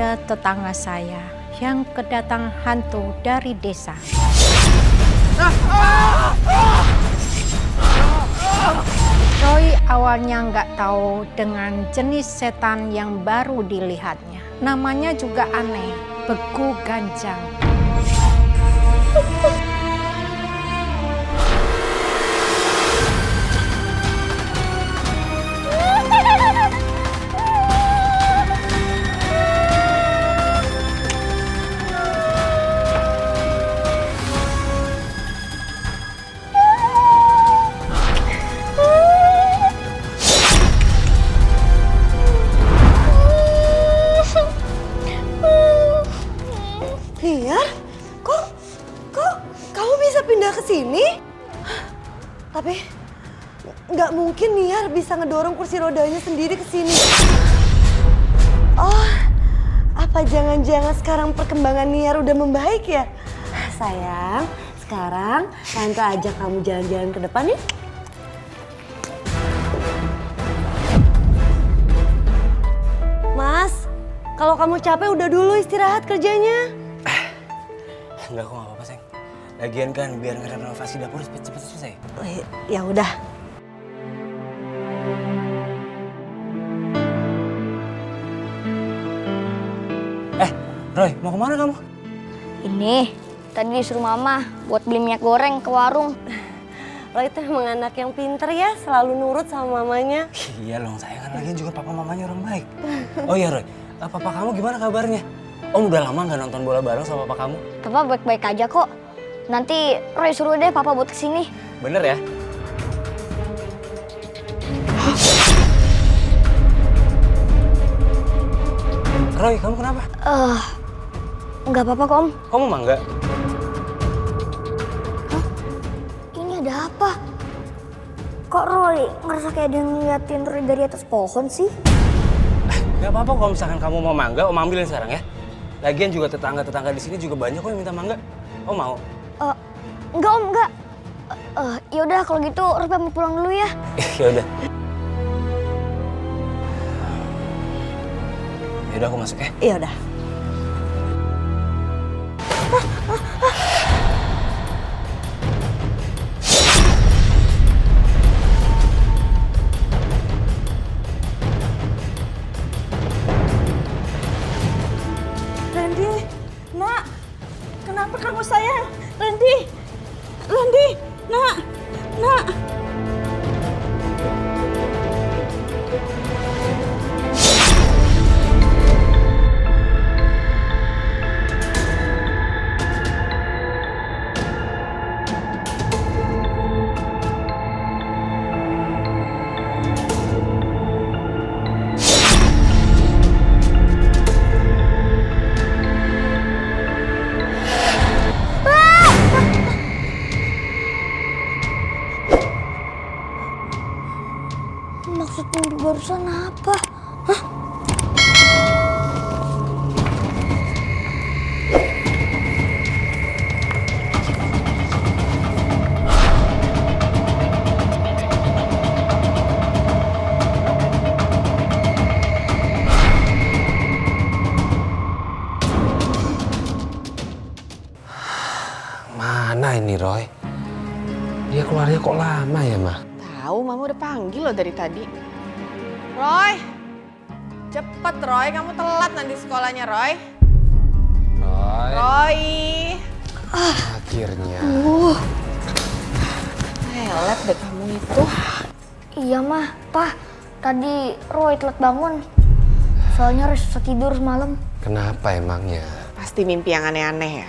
ada tetangga saya yang kedatangan hantu dari desa. Roy awalnya nggak tahu dengan jenis setan yang baru dilihatnya. Namanya juga aneh, Begu Ganjang. Niar, kok kamu bisa pindah ke sini? Tapi nggak mungkin Niar bisa ngedorong kursi rodanya sendiri ke sini. Oh, apa jangan-jangan sekarang perkembangan Niar udah membaik ya? Sayang, sekarang tante ajak kamu jalan-jalan ke depan ya. Mas, kalau kamu capek udah dulu istirahat kerjanya. Enggak, kok nggak apa-apa, sayang. Lagian kan biar renovasi dapur cepet selesai. Ya udah. Roy, mau kemana kamu? Ini, tadi disuruh mama buat beli minyak goreng ke warung. Roy itu emang anak yang pinter ya, selalu nurut sama mamanya. Iya dong, sayang, kan lagian juga papa mamanya orang baik. Oh iya, Roy, papa kamu gimana kabarnya? Om udah lama nggak nonton bola bareng sama papa kamu? Papa baik-baik aja kok. Nanti Roy suruh deh papa buat kesini. Bener ya? Roy, kamu kenapa? Nggak apa-apa kok Om. Kamu mangga? Ini ada apa? Kok Roy ngerasa kayak dia ngeliatin Roy dari atas pohon sih? Gak apa-apa kalau misalkan kamu mau mangga, Om ambilin sekarang ya. Lagian juga tetangga-tetangga di sini juga banyak kok yang minta mangga. Om mau? Enggak Om, enggak. Yaudah kalau gitu Roy pamit pulang dulu ya. Yaudah. Yaudah aku masuk ya. Iya udah. Randy, nak, kenapa kamu sayang? Randy, nak. Maksud mimpi barusan apa? Hah? Mana ini Roy? Dia keluarnya kok lama ya, Mah? Tahu, Mama udah panggil loh dari tadi. Roy, cepet Roy, kamu telat nanti sekolahnya Roy. Roy. Akhirnya. Lelet deh kamu itu. Iya mah, Pak. Tadi Roy telat bangun. Soalnya harus susah tidur semalam. Kenapa emangnya? Pasti mimpi yang aneh-aneh ya.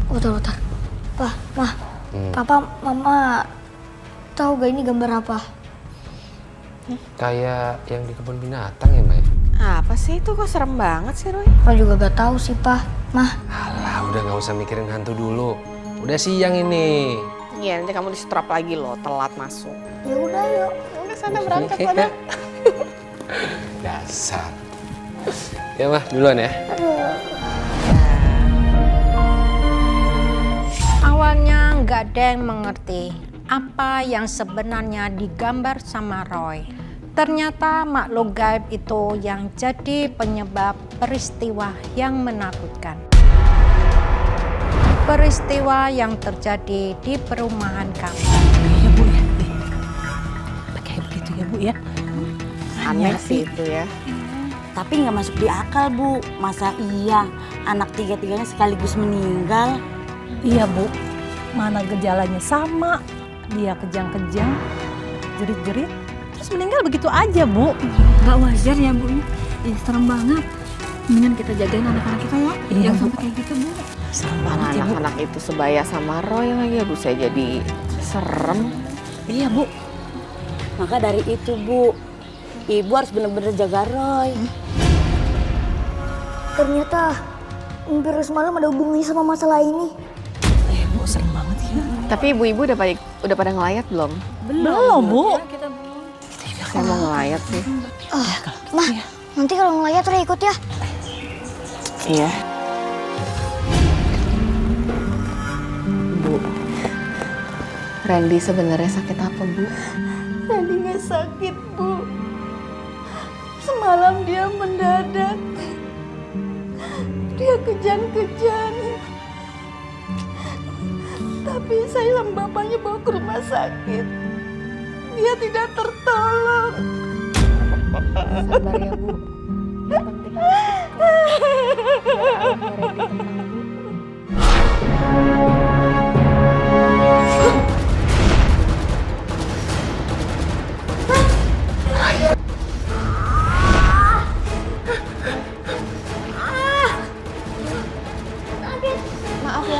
Bentar. Pak, Mah. Papa, Mama tahu gak ini gambar apa? Kayak yang di kebun binatang ya, Mai? Apa sih itu, kok serem banget sih Roy? Roy juga gak tahu sih, Pak. Mah. Alah, udah gak usah mikirin hantu dulu. Udah siang ini. Iya, nanti kamu di-strap lagi loh, telat masuk. Ya udah yuk. Udah sana berangkat sana. Dasar. Ya, Mah, duluan ya. Awalnya nggak ada yang mengerti apa yang sebenarnya digambar sama Roy. Ternyata makhluk gaib itu yang jadi penyebab peristiwa yang menakutkan. Peristiwa yang terjadi di perumahan kami. Iya Bu ya. Kayak begitu ya Bu ya. Aneh sih itu ya. Tapi nggak masuk di akal Bu, masa iya anak tiga-tiganya sekaligus meninggal? Iya Bu, mana gejalanya sama, dia kejang-kejang, jerit-jerit, terus meninggal begitu aja Bu. Gak wajar ya Bu, ini serem banget. Mendingan kita jagain anak-anak kita ya, Iya, jangan Bu. sampai kayak gitu Bu. Serem Mana banget ya Bu. anak-anak itu sebaya sama Roy lagi ya Bu, saya jadi serem. Iya Bu. Maka dari itu Bu, Ibu harus benar-benar jaga Roy. Ternyata mimpi Roy semalam ada hubungannya sama masalah ini. Bu serem banget ya. Tapi ibu-ibu udah pada ngelayat belum? Belum Bu. Saya mau ngelayat sih. Mah, nanti kalau ngelayat Roy ikut ya. Iya. Bu, Randy sebenarnya sakit apa Bu? Randy nggak sakit, Bu. Semalam dia mendadak. Dia kejang-kejang. Tapi saya sama bapaknya bawa ke rumah sakit. Dia tidak tertolong. Sabar ya Bu. Yang penting biar abang Randy tenang Bu.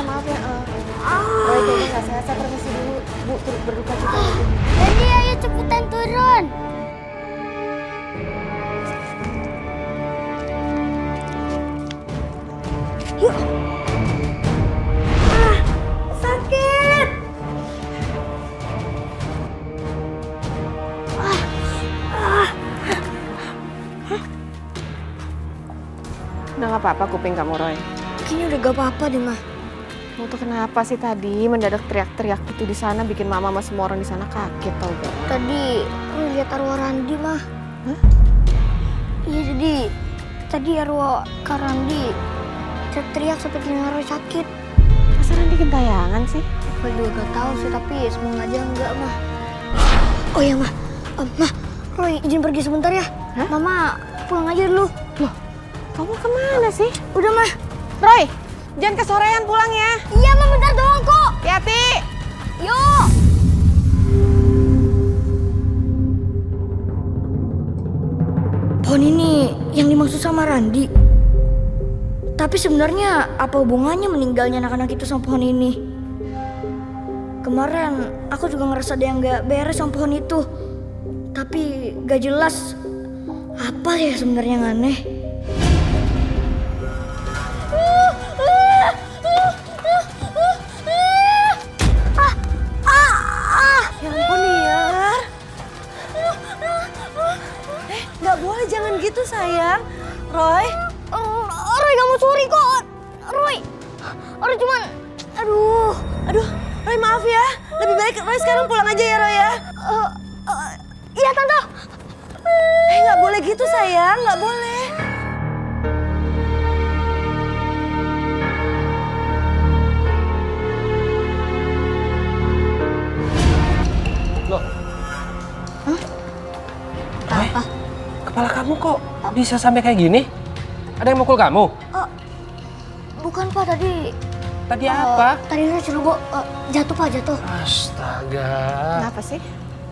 Maaf ya. Roy kayaknya nggak sehat. Saya permisi dulu. Bu, turut berduka cita ya Bu. Jadi ayo cepetan turun. Yuk. Sakit. Udah nggak apa-apa kuping kamu Roy. Kayaknya udah gak apa-apa deh, Mah. Kamu tuh kenapa sih tadi mendadak teriak-teriak gitu di sana bikin mama sama semua orang di sana kaget tau gak? Tadi Roy lihat arwah Randi, Mah. Hah? Iya, jadi tadi arwah Kak Randi teriak sampai telinga Roy sakit. Masa Randy gentayangan sih? Roy juga gak tahu sih, tapi semoga aja enggak, Mah. Oh iya, Mah. Mah, Roy izin pergi sebentar ya. Hah? Mama pulang aja dulu. Kamu kemana sih? Udah, Mah. Roy, jangan kesorean pulang ya. Iya, Mah, bentar doang kok. Hati-hati. Yuk. Pohon ini yang dimaksud sama Randi. Tapi sebenarnya apa hubungannya meninggalnya anak-anak itu sama pohon ini? Kemarin aku juga ngerasa ada yang gak beres sama pohon itu. Tapi gak jelas apa ya sebenarnya yang aneh. Ya ampun, Niar. Nggak boleh, jangan gitu sayang. Roy, Roy gak mau curi kok. Roy cuman, aduh. Roy maaf ya. Lebih baik Roy sekarang pulang aja ya, Roy ya. Iya, Tante. Nggak boleh gitu sayang, nggak boleh. Loh. Roy, kepala kamu kok bisa sampai kayak gini? Ada yang mukul kamu? Bukan, Pak, tadi. Tadi apa? Tadi Roy ceroboh jatuh, Pak, jatuh. Astaga. Kenapa sih?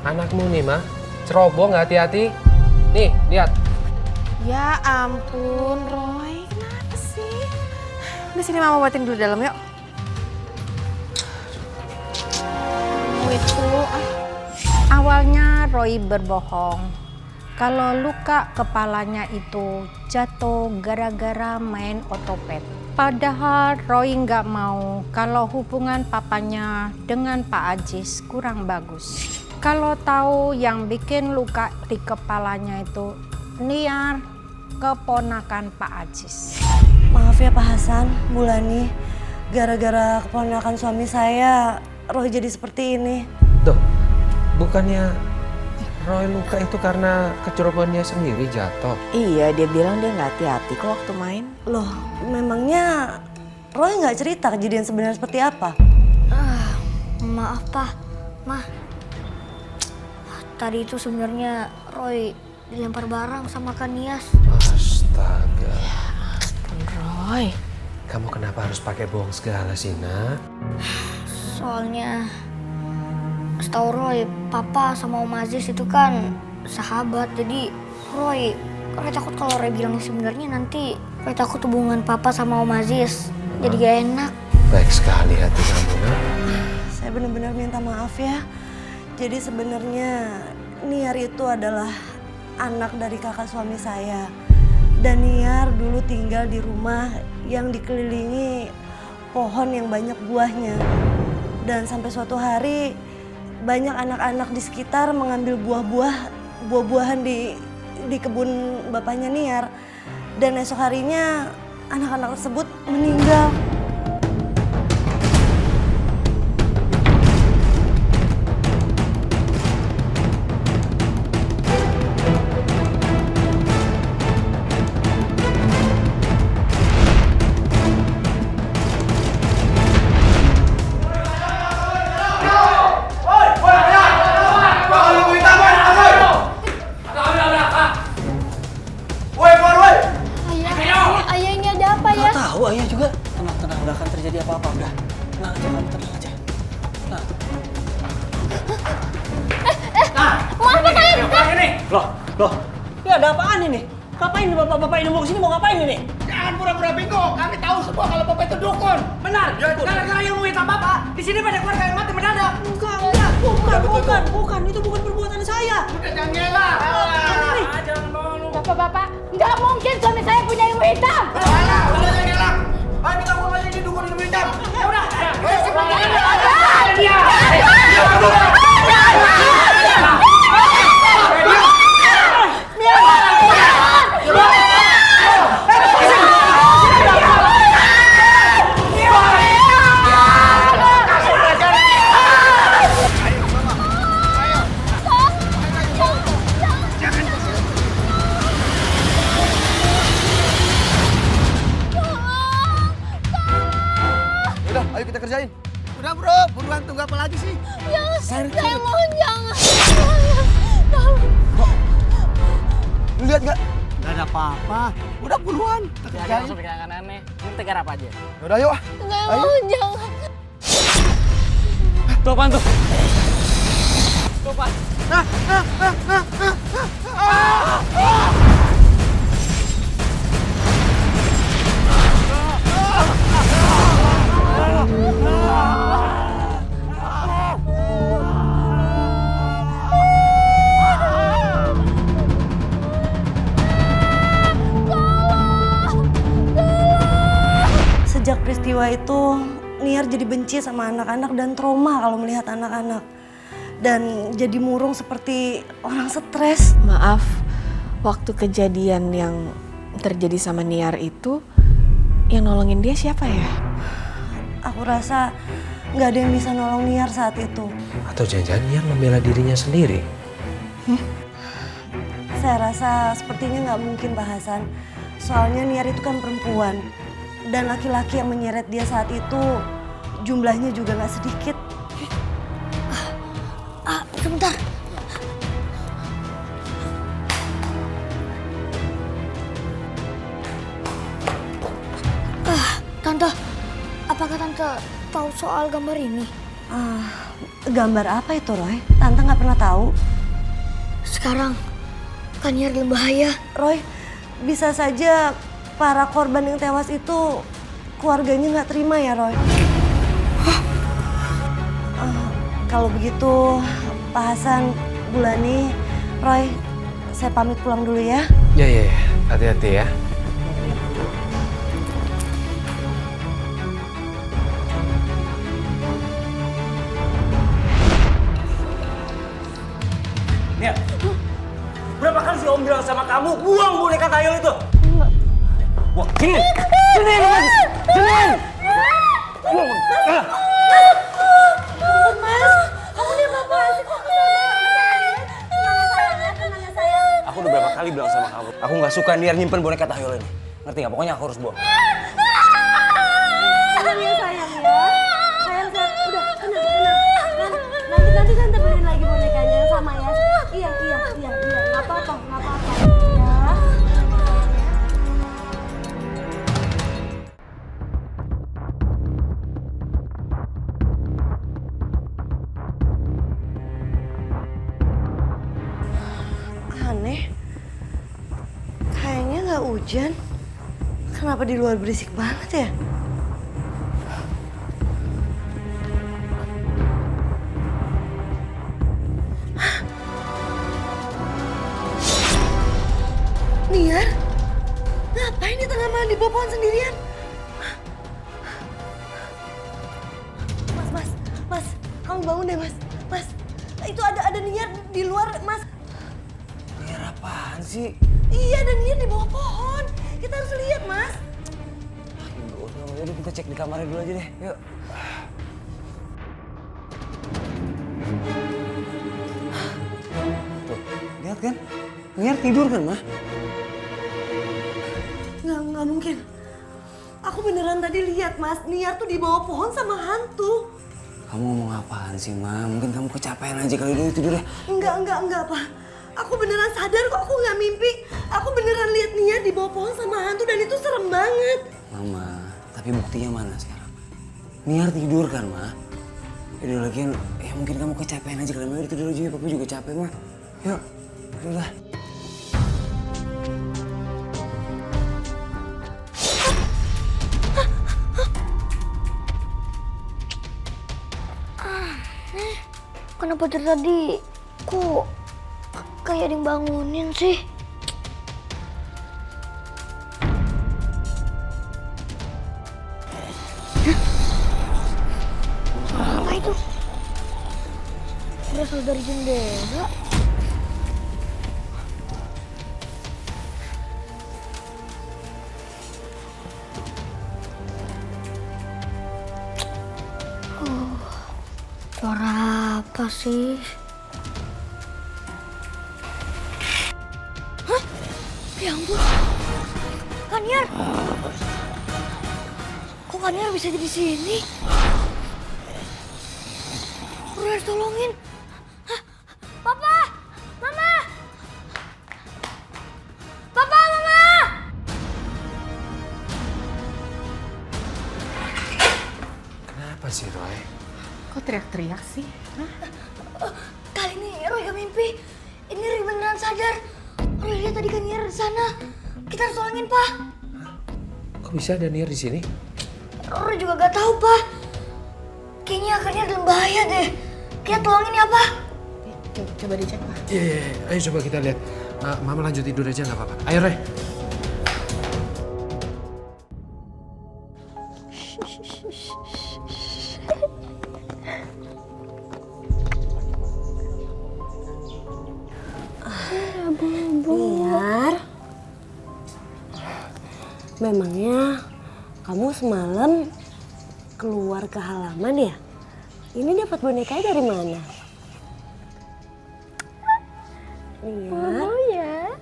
Anakmu nih mah, ceroboh nggak hati-hati. Nih, lihat. Ya ampun Roy, kenapa sih? Di sini mama buatin dulu dalam yuk. Kamu itu, Awalnya Roy berbohong kalau luka kepalanya itu jatuh gara-gara main otopet. Padahal Roy nggak mau kalau hubungan papanya dengan Pak Ajis kurang bagus. Kalau tahu yang bikin luka di kepalanya itu Niar, keponakan Pak Ajis. Maaf ya Pak Hasan, Bulani. Gara-gara keponakan suami saya, Roy jadi seperti ini. Tuh, bukannya Roy luka itu karena kecerobohannya sendiri jatuh. Iya, dia bilang dia nggak hati-hati kok waktu main. Loh, memangnya Roy nggak cerita kejadian sebenarnya seperti apa? Maaf Pak, Ma. Tadi itu sebenarnya Roy dilempar barang sama Kak Nias. Astaga. Roy. Kamu kenapa harus pakai bohong segala sih, Nak? Soalnya setahu Roy, Papa sama Om Aziz itu kan sahabat. Jadi Roy takut kalau Roy bilang sebenarnya nanti Roy takut hubungan Papa sama Om Aziz jadi gak enak. Baik sekali hati kamu, Nak. Saya benar-benar minta maaf ya. Jadi sebenarnya Niar itu adalah anak dari kakak suami saya. Dan Niar dulu tinggal di rumah yang dikelilingi pohon yang banyak buahnya. Dan sampai suatu hari banyak anak-anak di sekitar mengambil buah-buahan di kebun bapaknya Niar. Dan esok harinya anak-anak tersebut meninggal. Ayah, ini ada apa ya? Nggak tahu ayah juga. Tenang, nggak akan terjadi apa-apa. Udah, tenang aja, kamu tenang aja. Nah. Maaf Pak kalian. Loh, ini ada apaan ini? Ngapain bapak-bapak ini mau kesini, mau ngapain ini? Jangan pura-pura bingung. Kami tahu semua kalau Bapak itu dukun. Benar, gara-gara ilmu hitam bapak. Di sini banyak keluarga yang mati mendadak. Bukan, itu bukan perbuatan saya. Udah jangan ngelak. Bapak-bapak, nggak mungkin suami saya punya ilmu hitam. Udah jangan ngelak. Ayo kita mulai aja ini dukun ilmu hitam. Ya udah. Udah, ayo kita kerjain. Udah bro, buruan tunggu apa lagi sih? Saya mohon jangan. Lu lihat nggak? Gak ada apa-apa. Udah buruan. Kita kerjain. Langsung bikin aneh-aneh. Ini tegar apa aja? Udah yuk. Saya mohon jangan. Tuh apaan tuh? Tuh apaan? Sejak peristiwa itu, Niar jadi benci sama anak-anak dan trauma kalau melihat anak-anak. Dan jadi murung seperti orang stres. Maaf, waktu kejadian yang terjadi sama Niar itu, yang nolongin dia siapa ya? Aku rasa nggak ada yang bisa nolong Niar saat itu. Atau jangan-jangan Niar membela dirinya sendiri? Saya rasa sepertinya nggak mungkin Pak Hasan. Soalnya Niar itu kan perempuan. Dan laki-laki yang menyeret dia saat itu jumlahnya juga nggak sedikit. Sebentar. Tante, apakah Tante tahu soal gambar ini? Gambar apa itu, Roy? Tante nggak pernah tahu. Sekarang, Kaniar dalam bahaya. Roy, bisa saja para korban yang tewas itu keluarganya nggak terima ya, Roy? Kalau begitu, Pak Hasan, Bulani, Roy, saya pamit pulang dulu ya. Ya. Hati-hati ya. Niar, berapa kali sih Om bilang sama kamu, buang boneka tayul itu? Wah, sini! Sini! Mas, kamu lihat apa sih kok kesana? kali bilang sama kamu. Aku nggak suka Niar nyimpen boneka Tahyul ini. Ngerti nggak? Pokoknya aku harus buang. Ya sayang ya. Sayang. Udah, tenang. Nanti tante beliin lagi bonekanya yang sama ya. Iya. Nggak apa-apa. Ya. Aneh. Kayaknya nggak hujan. Kenapa di luar berisik banget ya? Niar? Ngapain di tengah malam di bawah pohon sendirian? Mas, kamu bangun deh Mas, itu ada Niar di luar, Mas. Niar apaan sih? Iya, ada Niar di bawah pohon. Kita harus lihat, Mas. Yaudah kita cek di kamarnya dulu aja deh, yuk. Tuh, lihat kan? Niar tidur kan, Mah? Nggak mungkin. Aku beneran tadi lihat, Mas. Niar tuh di bawah pohon sama hantu. Kamu ngomong apaan sih, Ma? Mungkin kamu kecapean aja kali dulu tidurnya. Enggak, Pak. Aku beneran sadar kok, aku nggak mimpi. Aku beneran lihat Niar di bawah pohon sama hantu dan itu serem banget. Mama, tapi buktinya mana sekarang? Niar tidur kan, Ma? Yaudah lagian, ya mungkin kamu kecapean aja kali. Ma, udah tidur aja ya, Papa juga capek, Ma. Yuk, udah. Kenapa dari tadi kok kayak ada yang bangunin sih? Apa itu? Berasal dari jendela. Suara apa sih? Hah? Ya ampun. Kaniar. Kok Kaniar bisa di sini? Harus tolongin. Hah? Papa! Mama! Papa, Mama! Kenapa sih, Roy? Kok teriak-teriak sih? Kali ini Roy gak mimpi. Ini Roy beneran sadar. Roy lihat tadi Kaniar di sana. Kita harus tolongin, Pak. Kok bisa ada Niar di sini? Roy juga gak tahu, Pak. Kayaknya Kaniar dalam bahaya deh. Kita tolongin ya, Pak. Coba dicek, Pak. Iya, ayo coba kita lihat. Mama lanjut tidur aja nggak apa-apa. Ayo, Roy. Niar, memangnya kamu semalam keluar ke halaman ya? Ini dapat bonekanya dari mana? Niar, ya.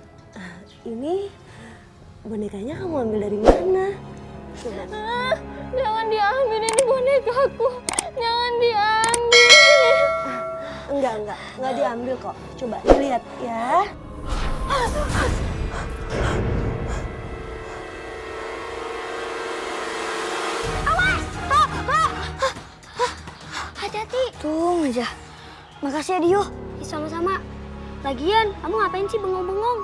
ini bonekanya kamu ambil dari mana? Coba. Jangan diambil, ini bonekaku. Jangan diambil. Enggak diambil kok. Coba lihat ya. Awas! Pak! Hati-hati. Tung aja. Makasih ya, Dio. Sama-sama. Lagian, kamu ngapain sih bengong-bengong?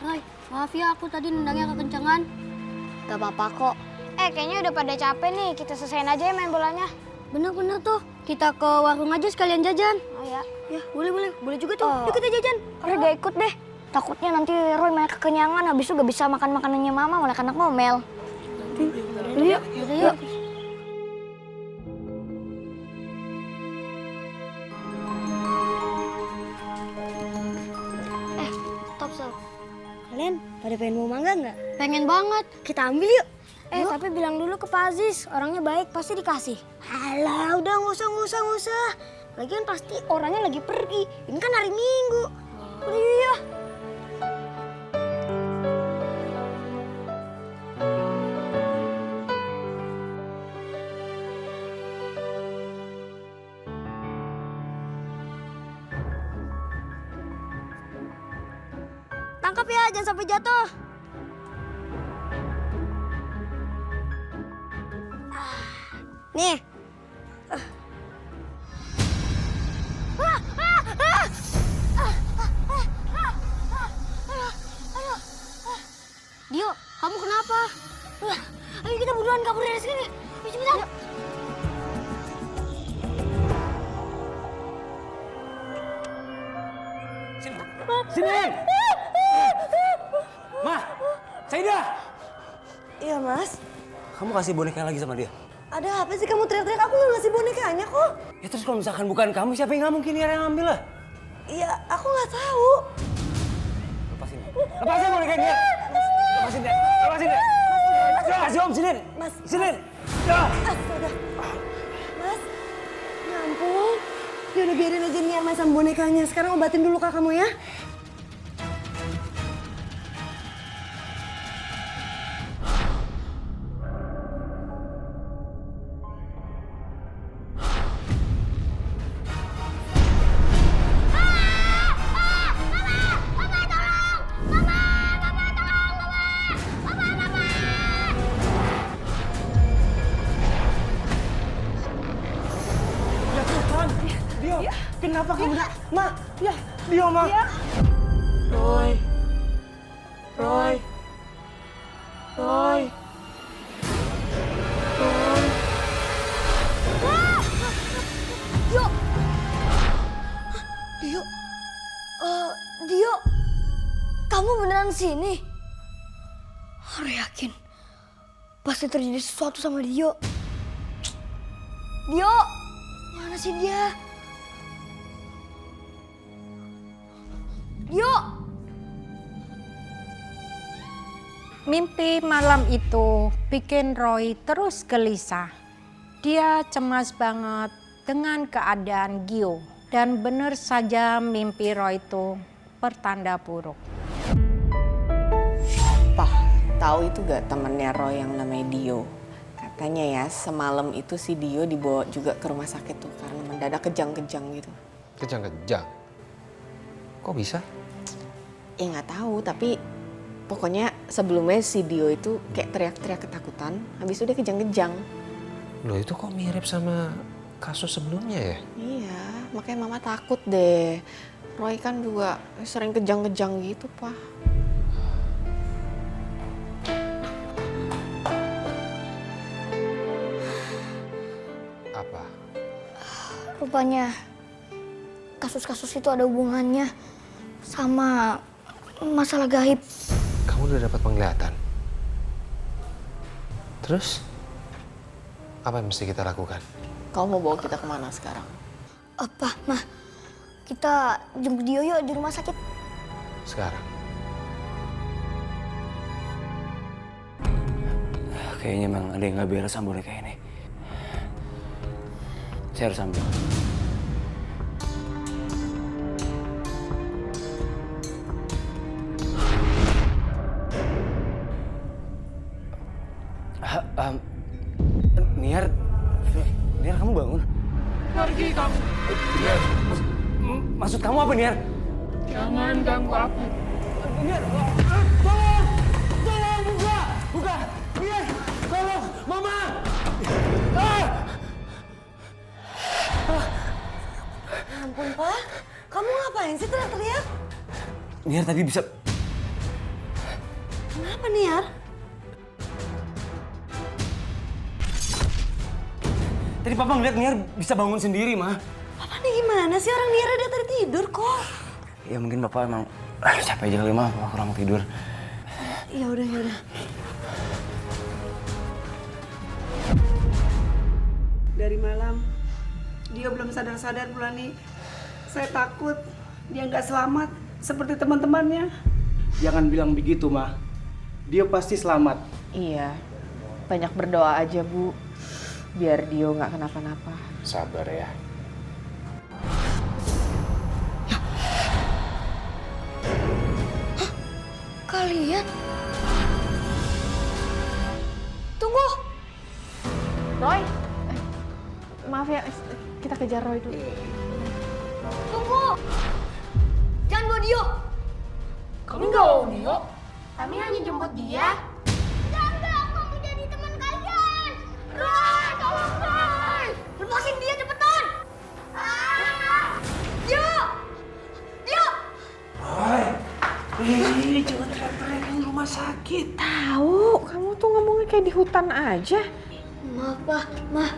Roy, maaf ya aku tadi nendangnya kekencangan. Gak apa-apa kok. Kayaknya udah pada capek nih. Kita selesaiin aja ya main bolanya. Bener-bener tuh. Kita ke warung aja sekalian jajan. Oh ya? Ya, boleh. Boleh juga tuh. Yuk kita jajan. Roy gak ikut deh. Takutnya nanti Roy main kekenyangan. Habis itu gak bisa makan makanannya Mama. Malah anak ngomel. Yuk. Kalian pada pengen mau mangga nggak? Pengen banget. Kita ambil yuk. Tapi bilang dulu ke Pak Aziz, orangnya baik, pasti dikasih. Alah, udah nggak usah. Lagian pasti orangnya lagi pergi. Ini kan hari Minggu. Udah ya. Tangkap ya, jangan sampai jatuh. Nih. Dio, kamu kenapa? Ayo kita buruan kabur dari sini. Ayo cepetan. Sini! Ma! Saida! Iya mas, Kamu kasih boneka lagi sama dia? ada apa sih kamu teriak-teriak? Aku nggak ngasih bonekanya kok. Ya terus kalau misalkan bukan kamu, siapa yang nggak mungkin Niar yang ambil lah? Iya, aku nggak tahu. Lepasin. Lepasin boneka Niar! Lepasin deh! Lepasin deh! Kasih om, sini! Mas, Sini! Astaga. Mas, ya ampun. Ya udah biarin aja Niar main sama bonekanya. Sekarang obatin dulu kak kamu ya. Kenapa kamu nak? Ma, ya, Dio ma. Roy. Dio. Dio. Dio. Kamu beneran sini? Aku yakin. Pasti terjadi sesuatu sama Dio. Dio. Mana sih dia? Dio. Mimpi malam itu bikin Roy terus gelisah. Dia cemas banget dengan keadaan Gio. Dan benar saja mimpi Roy itu pertanda buruk. Pah, tahu itu gak temennya Roy yang namanya Dio? Katanya ya semalam itu si Dio dibawa juga ke rumah sakit tuh karena mendadak kejang-kejang gitu. Kejang-kejang? Kok bisa? Ya nggak tahu, tapi pokoknya sebelumnya si Dio itu kayak teriak-teriak ketakutan, habis itu dia kejang-kejang. Loh itu kok mirip sama kasus sebelumnya ya? Iya, makanya mama takut deh. Roy kan juga sering kejang-kejang gitu, Pak. Apa? Rupanya kasus-kasus itu ada hubungannya sama masalah gaib. Kamu udah dapat penglihatan? Terus? Apa yang mesti kita lakukan? Kamu mau bawa kita kemana sekarang? Apa, Mah? Kita jemput Dio yuk di rumah sakit. Sekarang? Kayaknya emang ada yang nggak beres sama boneka ini. Saya harus ambil. Niar kamu bangun? Pergi kamu. Maksud kamu apa Niar? Jangan ganggu aku. Niar, tolong! Tolong buka! Buka! Niar, tolong! Mama! Ya ampun Pak, kamu ngapain sih teriak-teriak? Niar tadi bisa... Kenapa Niar? Tadi papa ngeliat Niar bisa bangun sendiri, Ma. Papa nih gimana sih, orang Niar dia tadi tidur kok. Ya mungkin papa emang capek aja kali, Ma. Papa kurang tidur. Ya udah. Dari malam, dia belum sadar-sadar Bulani. Saya takut dia nggak selamat seperti teman-temannya. Jangan bilang begitu, Ma. Dia pasti selamat. Iya, banyak berdoa aja, Bu. Biar Dio nggak kenapa-napa. Sabar ya. Kalian? Tunggu. Roy, maaf ya, kita kejar Roy dulu. Tunggu. Jangan bawa Dio. Kamu nggak mau Dio? Kami hanya jemput dia. Enggak, aku mau jadi teman kalian. Roy, tolong Roy. Lepasin dia cepetan. Dio. Dio. Roy, ih, jangan teriak-teriak di rumah sakit. Tahu, kamu tuh ngomongnya kayak di hutan aja. Maaf, Pak. Mah,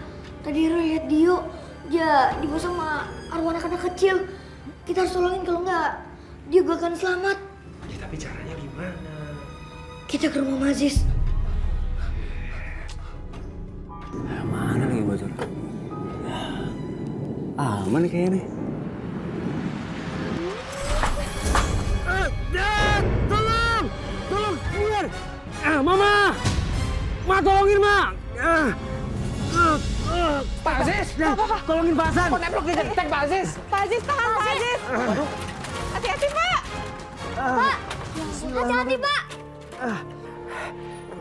tadi Roy lihat Dio. Dia dibawa sama arwah anak-anak kecil. Kita harus tolongin, kalau enggak dia gak akan selamat. Ya, tapi caranya gimana? Kita ke rumah Mazis. Mana lagi bocor? Aman nih kayaknya nih. Dad, tolong! Tolong, keluar! Mama! Ma, tolongin, Ma! Pak Aziz! Tolongin Pak Hasan! Kok nemplok di genteng, Pak Aziz? Pak Aziz, tahan Pak Aziz. Waduh. Hati-hati Pak. Pak, hati-hati Pak.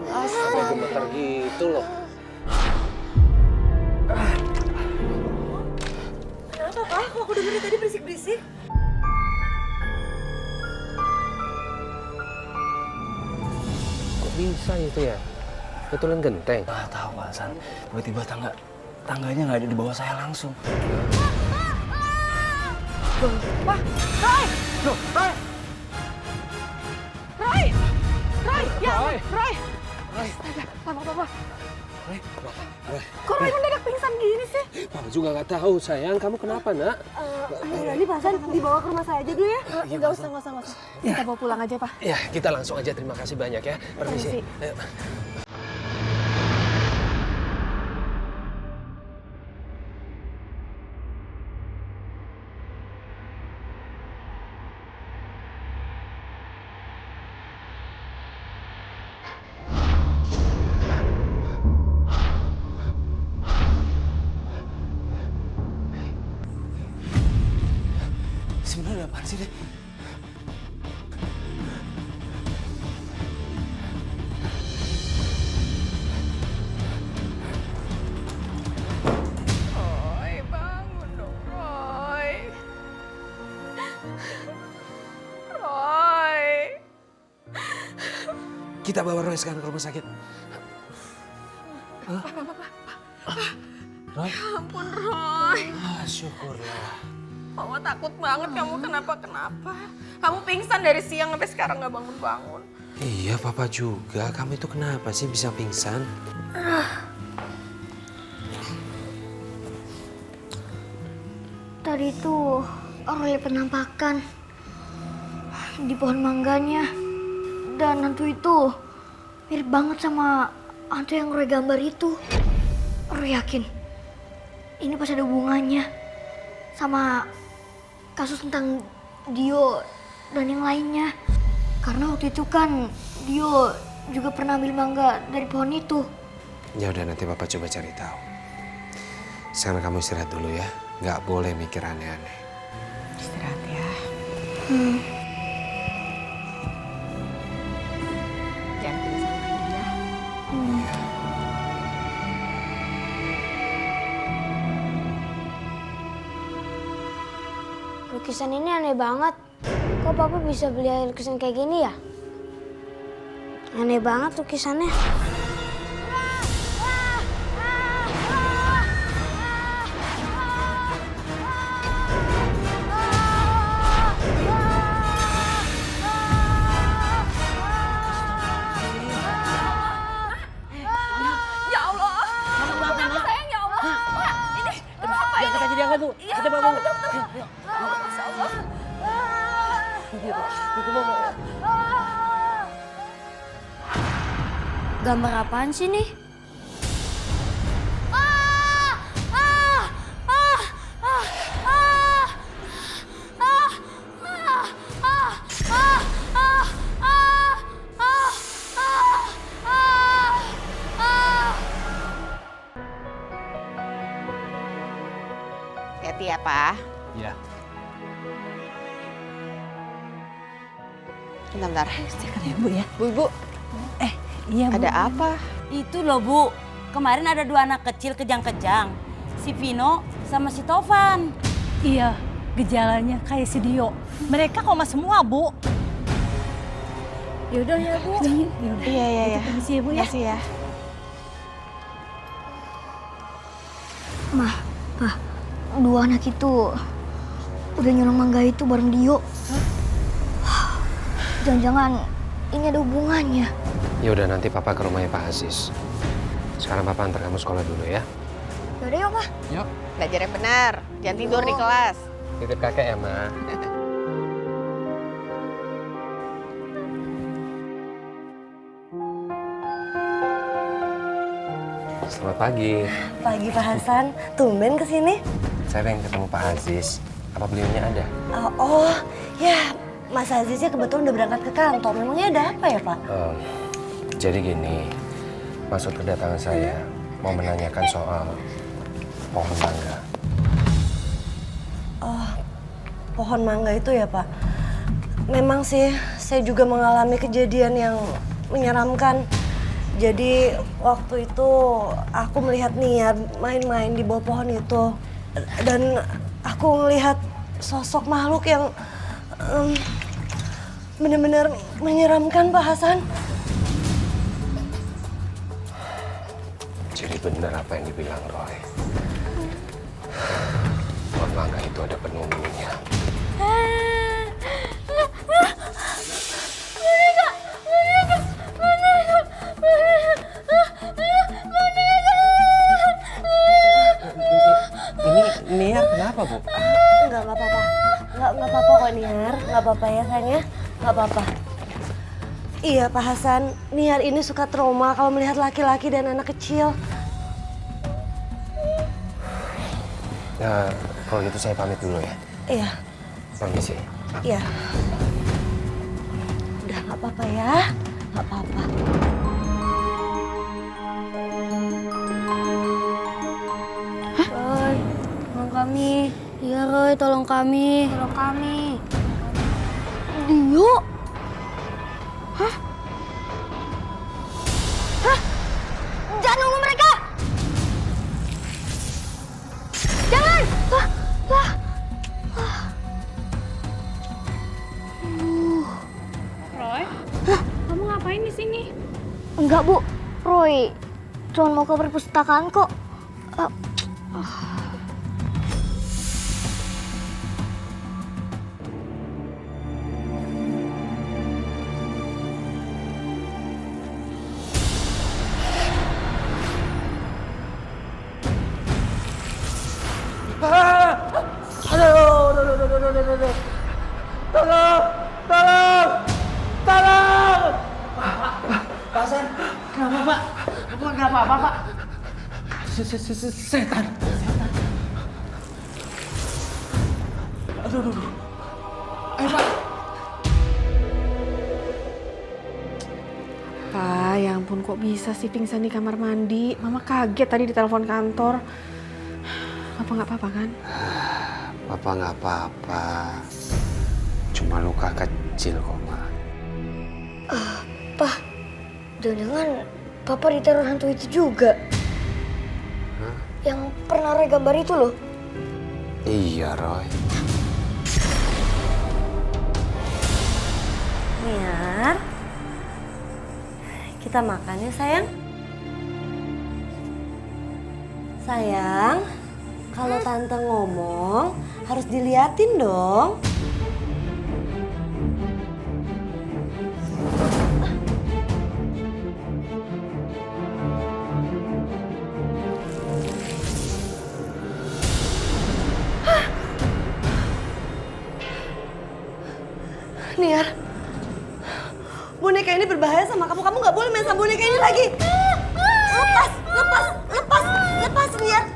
Kok gemeter gitu loh? Kenapa Pak? Kok aku dengerin tadi berisik-berisik? Kok bisa itu ya? Betulin genteng? Ah, tahu Pak Hasan. Tiba-tiba tangganya nggak ada di bawah saya langsung. Wah, Roy! Loh, Roy! Roy! Roy! Ya, Roy! Roy! Roy! Papa. Roy. Kok Roy mendadak pingsan gini sih? Mama juga nggak tahu, sayang. Kamu kenapa, Nak? Ini Pak Hasan dibawa ke rumah saya aja dulu ya. Nggak usah. Kita bawa pulang aja, Pak. Ya, kita langsung aja. Terima kasih banyak ya. Permisi. Ayo. Sebenarnya ada apaan sih deh? Roy, bangun dong, Roy. Roy. Kita bawa Roy sekarang ke rumah sakit. Roy? Ya ampun, Roy. Syukurlah. Mama takut banget kamu kenapa-kenapa. Kamu pingsan dari siang sampai sekarang nggak bangun-bangun. Iya, Papa juga. Kamu itu kenapa sih bisa pingsan? Tadi tuh Roy penampakan di pohon mangganya. Dan hantu itu mirip banget sama hantu yang Roy gambar itu. Roy yakin ini pasti ada hubungannya sama kasus tentang Dio dan yang lainnya. Karena waktu itu kan Dio juga pernah ambil mangga dari pohon itu. Ya udah, nanti Papa coba cari tahu. Sekarang kamu istirahat dulu ya. Nggak boleh mikir aneh-aneh. Istirahat ya. Jangan pingsan lagi ya. Lukisan ini aneh banget. Kok Papa bisa beli lukisan kayak gini ya? Aneh banget lukisannya. Ya Allah. Kenapa sayang ya Allah? Pak, ini kenapa ini? Kita jadi angkat, Bu. Iya, Kita bawa, Bu. dokter. Masya Allah. Gambar apaan sih nih? Hati-hati ya, Pak. Iya. Bentar. Stiker ya Bu ya. Bu, Ibu. Iya Bu. Ada apa? Itu loh Bu, kemarin ada 2 anak kecil kejang-kejang. Si Vino sama si Tovan. Iya, gejalanya kayak si Dio. Mereka koma semua Bu. Yaudah ya Bu. Yaudah. Iya. Permisi ya Bu ya. Makasih ya. Mah, Pak, 2 anak itu udah nyolong mangga itu bareng Dio. Jangan-jangan ini ada hubungannya. Ya udah nanti papa ke rumahnya Pak Aziz. Sekarang papa antar kamu sekolah dulu ya. Yaudah yuk, Pak. Yuk. Belajar yang benar. Jangan tidur di kelas. Titip kakek ya, Ma. Selamat pagi. Pagi Pak Hasan, tumben kesini. Saya pengen ketemu Pak Aziz. Apa beliaunya ada? Oh, ya Mas Aziznya kebetulan udah berangkat ke kantor. Memangnya ada apa ya Pak? Jadi gini, maksud kedatangan saya mau menanyakan soal pohon mangga. Oh, pohon mangga itu ya Pak. Memang sih saya juga mengalami kejadian yang menyeramkan. Jadi waktu itu aku melihat Niar main-main di bawah pohon itu. Dan aku melihat sosok makhluk yang benar-benar menyeramkan Pak Hasan. Jadi benar apa yang dibilang Roy. Pohon mangga itu ada penunggunya. Ini Niar kenapa, Bu? Enggak apa-apa. Enggak apa-apa kok Niar. Enggak apa-apa ya sayang ya. Enggak apa-apa. Iya Pak Hasan, Niar ini suka trauma kalau melihat laki-laki dan anak kecil. Nah, kalau gitu saya pamit dulu ya. Iya. Permisi. Iya. Udah nggak apa-apa ya, nggak apa-apa. Roy, tolong kami. Iya Roy, tolong kami. Tolong kami. Dio? Hah? Jangan nunggu mereka! Jangan! Roy, kamu ngapain di sini? Enggak, Bu. Roy cuma mau ke perpustakaan kok. Pak Hasan, kenapa Pak? Apa nggak apa-apa Pak? Setan. Aduh. Ayo Pak. Pak, ya ampun kok bisa sih pingsan di kamar mandi? Mama kaget tadi di telepon kantor. Papa nggak apa-apa kan? Papa nggak apa-apa. Cuma luka kecil kok, Ma. Pak, jangan-jangan Papa diteror hantu itu juga. Hah? Yang pernah Roy gambar itu loh. Iya, Roy. Niar, kita makan ya sayang. Sayang, kalau tante ngomong harus diliatin dong. Niar, boneka ini berbahaya sama kamu. Kamu nggak boleh main sama boneka ini lagi. Lepas, Niar.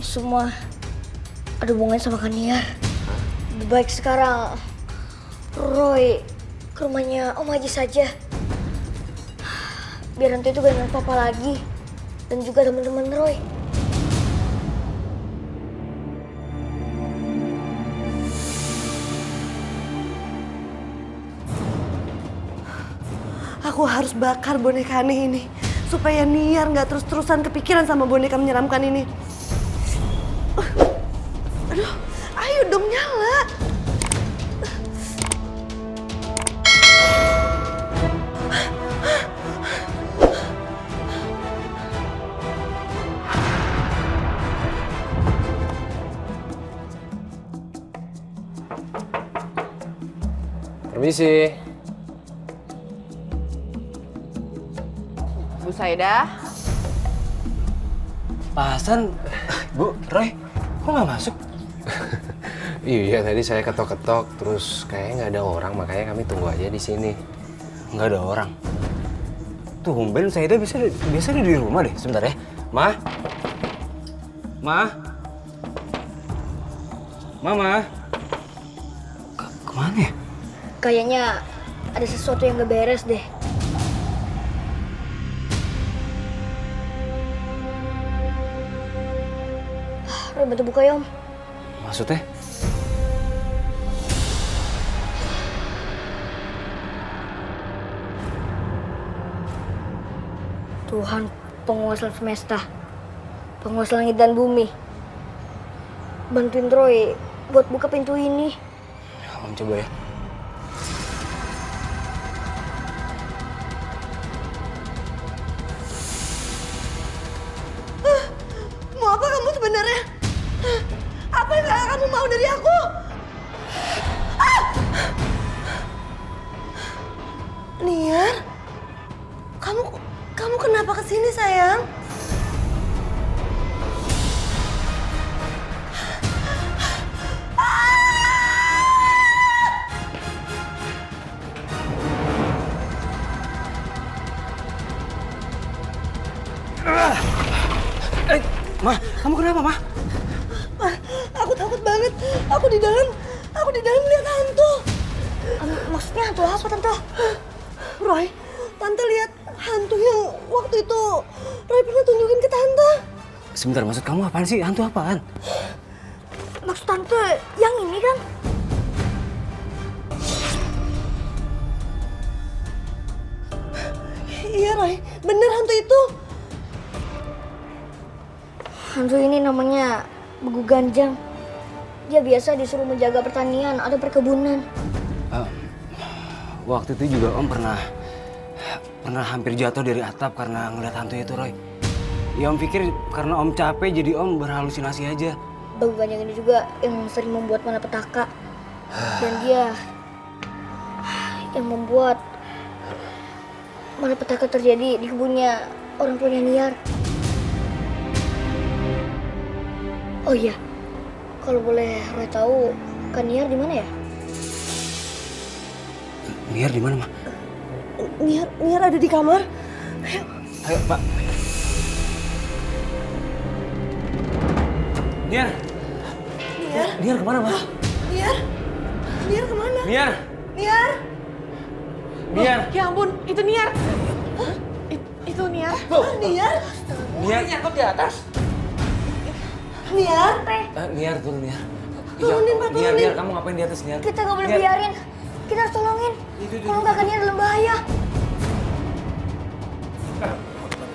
Semua ada hubungannya sama Niar. Lebih baik sekarang Roy ke rumahnya Om Haji saja. Biar nanti itu gak ingat Papa lagi. dan juga teman-teman Roy. Aku harus bakar boneka aneh ini supaya Niar nggak terus-terusan kepikiran sama boneka menyeramkan ini. Aduh, ayo dong nyala. Permisi. Bu Saidah. Pak Hasan, Bu, Roy, kok nggak masuk? Iya, tadi saya ketok-ketok, terus kayaknya nggak ada orang, makanya kami tunggu aja di sini. Nggak ada orang. Tumben Saida biasa di rumah deh. Sebentar ya. Ma? Ma? Mama? Kemana ya? Kayaknya ada sesuatu yang gak beres deh. Roy, bantu buka ya, Om. Maksudnya? Tuhan penguasa semesta, penguasa langit dan bumi, bantuin Roy buat buka pintu ini. Om coba ya. Mau apa kamu sebenarnya? Apa yang kamu mau dari aku? Niar, kamu kenapa kesini sayang? Ma, kamu kenapa, Ma? Aku takut banget. Aku di dalam lihat hantu. Maksudnya hantu apa, Tante? Roy, Tante lihat hantu yang waktu itu Roy pernah tunjukin ke Tante. Sebentar, maksud kamu apaan sih? Hantu apaan? Maksud Tante yang ini kan? Iya Roy, bener hantu itu. Hantu ini namanya Begu Ganjang. Dia biasa disuruh menjaga pertanian atau perkebunan. Waktu itu juga Om pernah hampir jatuh dari atap karena ngeliat hantu itu, Roy. Ya Om pikir karena Om capek jadi Om berhalusinasi aja. Begu Ganjang ini juga yang sering membuat malapetaka. Dan dia yang membuat malapetaka terjadi di kebunnya orang tuanya Niar. Oh iya, kalau boleh Roy tahu, Kak Niar di mana ya? Niar di mana, Ma? Niar ada di kamar. Ayo, Pak. Niar. Niar kemana, Ma? Niar kemana? Niar. Niar. Ya ampun, itu Niar. Itu Niar. Niar. Niar. Nyangkut di atas. Niar. Niar, turun, Niar. Turunin, Pak, turunin. Niar, kamu ngapain di atas, Niar? Kita nggak boleh Niar. biarin. Kita harus tolongin. Kalau nggak Kak Niar dalam bahaya.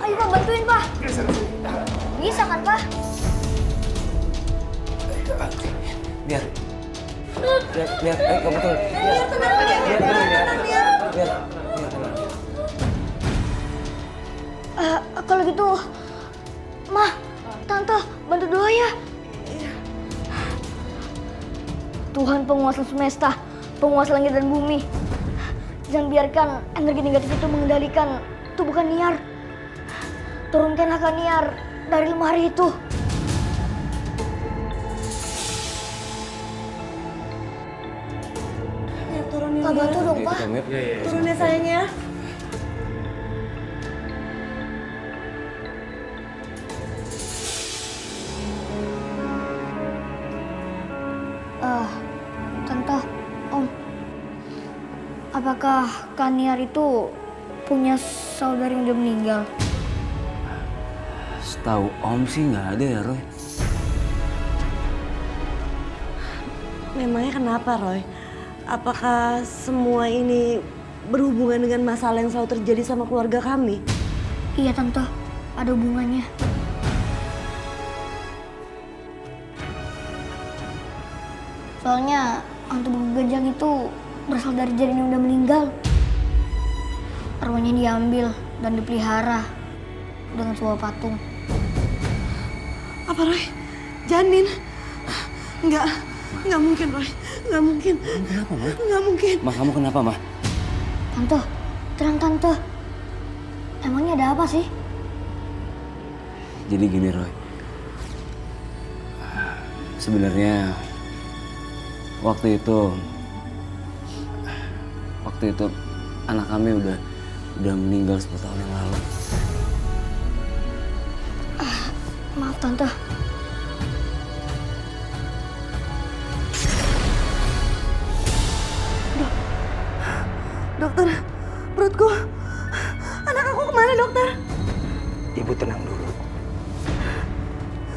Ayo Pak, bantuin Pak. Bisa kan Pak? Niar. Niar, ayo kamu turun. Niar, tenang aja. Niar, turun, Niar. Niar. Niar, tenang. Kalau gitu, Mah, Tante, bantu doa ya. Tuhan penguasa semesta, penguasa langit dan bumi. Jangan biarkan energi negatif itu mengendalikan tubuh Kak Niar. Turunkanlah Kak Niar dari lemari itu. Ya, turunin. Pak, bantu dong, Pak. Turun ya sayangnya. Tante, Om, apakah Kak Niar itu punya saudara yang udah meninggal? Setahu Om sih nggak ada ya, Roy. Memangnya kenapa, Roy? Apakah semua ini berhubungan dengan masalah yang selalu terjadi sama keluarga kami? Iya tante, ada hubungannya. Soalnya hantu buku gajang itu berasal dari janin yang udah meninggal. Arwahnya diambil dan dipelihara dengan sebuah patung. Apa, Roy? Janin? Enggak mungkin, Roy. Enggak mungkin. Kenapa, Ma? Enggak mungkin. Ma, kamu kenapa, Ma? Tante, tenang tante. Emangnya ada apa sih? Jadi gini, Roy. Sebenarnya waktu itu anak kami udah meninggal 10 tahun yang lalu. Maaf tante. Dokter, perutku. Anak aku kemana, dokter? Ibu tenang dulu.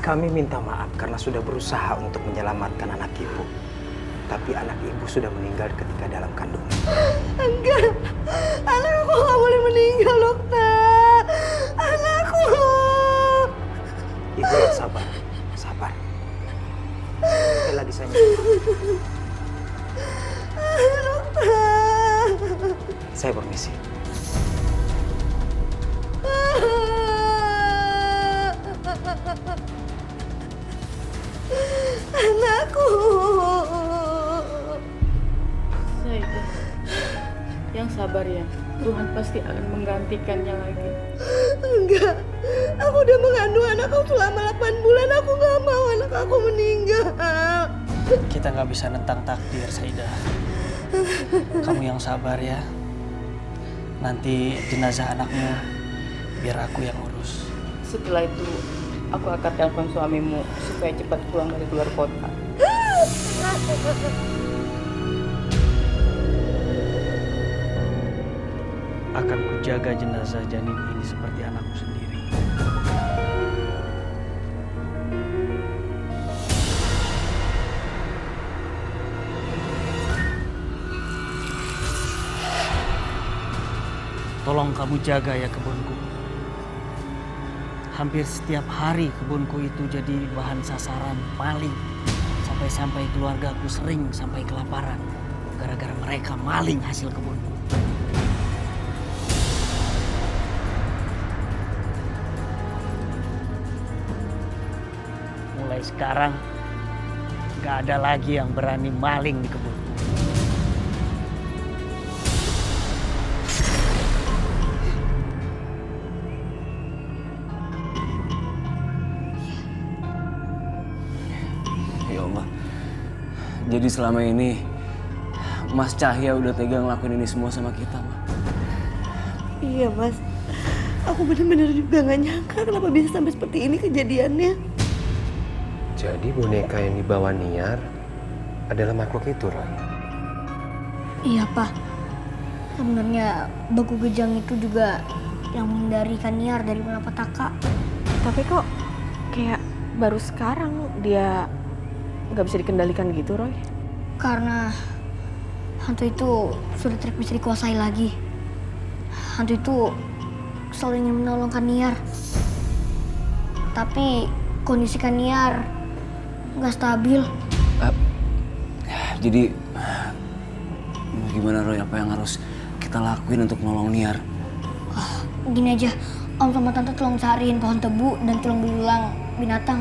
Kami minta maaf karena sudah berusaha untuk menyelamatkan anak ibu. Tapi anak ibu sudah meninggal ketika dalam kandungan. Enggak, anak aku nggak boleh meninggal, dokter. Anakku. Ibu yang sabar. Sekali lagi saya minta maaf. Dokter. Saya permisi. Anakku. Saidah, yang sabar ya. Tuhan pasti akan menggantikannya lagi. Enggak, aku udah mengandung anak aku selama 8 bulan. Aku nggak mau anak aku meninggal. Kita nggak bisa nentang takdir, Saidah. Kamu yang sabar ya. Nanti jenazah anakmu biar aku yang urus. Setelah itu, aku akan telepon suamimu supaya cepat pulang dari luar kota. Akan kujaga jenazah janin ini seperti anakku sendiri. Tolong kamu jaga ya kebunku. Hampir setiap hari kebunku itu jadi bahan sasaran maling. Sampai-sampai keluargaku sering sampai kelaparan. Gara-gara mereka maling hasil kebunku. Mulai sekarang, gak ada lagi yang berani maling di kebunku. Ya Allah. Jadi selama ini Mas Cahya udah tega ngelakuin ini semua sama kita, Ma. Iya, Mas. Aku benar-benar juga nggak nyangka kenapa bisa sampai seperti ini kejadiannya. Jadi boneka yang dibawa Niar adalah makhluk itu, Roy? Iya Pak. Sebenarnya Baku Gejang itu juga yang menghindari Kaniar dari malapetaka. Tapi kok kayak baru sekarang dia nggak bisa dikendalikan gitu, Roy? Karena hantu itu sudah tidak bisa dikuasai lagi. Hantu itu selalu ingin menolong Kaniar. Tapi kondisi Kaniar nggak stabil. Jadi gimana, Roy? Apa yang harus kita lakuin untuk nolong Niar? Gini aja, Om sama Tante tolong cariin pohon tebu dan tolong berulang binatang.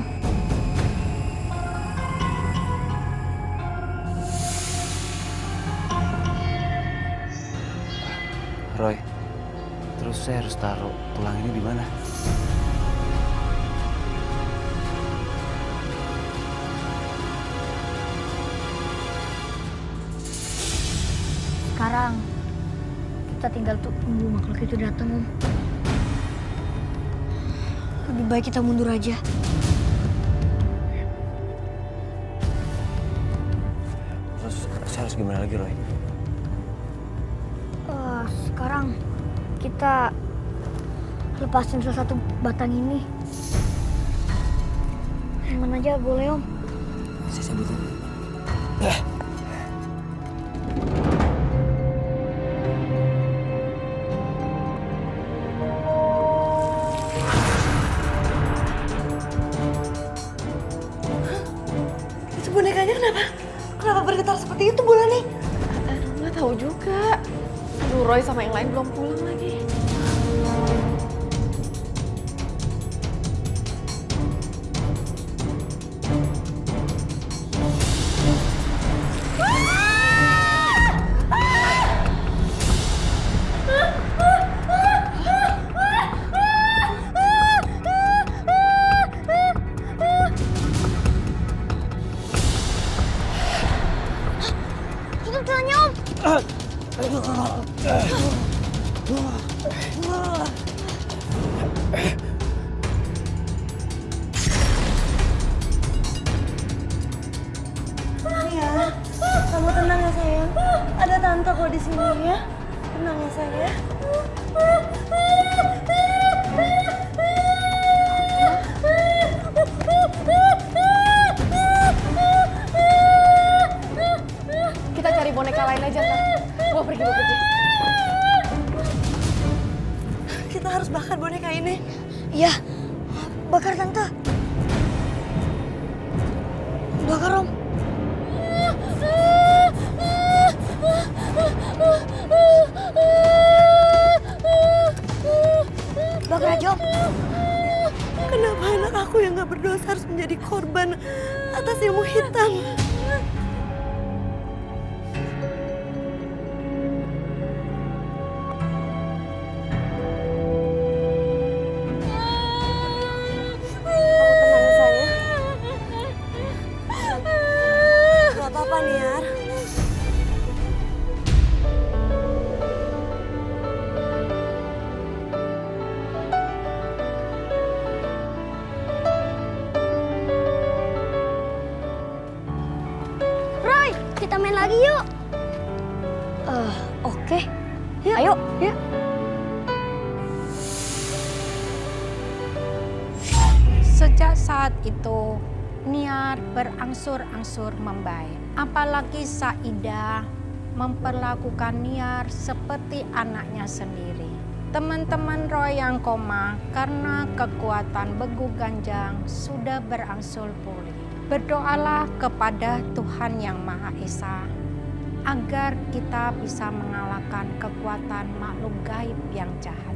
Roy, terus saya harus taruh tulang ini di mana? Sekarang kita tinggal tunggu makhluk itu datang, Om. Lebih baik kita mundur aja. Terus saya harus gimana lagi, Roy? Sekarang kita lepasin salah satu batang ini. Aman aja boleh om. Saya cabut. Itu bonekanya kenapa? Kenapa bergetar seperti itu, Bulani? Nggak tahu juga. Aduh, Roy sama yang lain belum pulang lagi. Tutup jalannya om. Ya, kamu tenang ya sayang. Ada tante kok di sini ya. Tenang ya sayang. Kita cari boneka lain aja, Tante. Gua pergi. Kita harus bakar boneka ini. Iya, bakar tante. Bakar om. Bakar aja om. Kenapa anak aku yang gak berdosa harus menjadi korban atas ilmu hitam? Kamu tenang ya sayang. Gak apa-apa Niar. Roy, kita main lagi yuk. Oke. Yuk. Ayo, yuk. Sejak saat itu, Niar berangsur-angsur membaik. Apalagi Saidah memperlakukan Niar seperti anaknya sendiri. Teman-teman Roy yang koma karena kekuatan Begu Ganjang sudah berangsur pulih. Berdoalah kepada Tuhan Yang Maha Esa agar kita bisa mengalahkan kekuatan makhluk gaib yang jahat.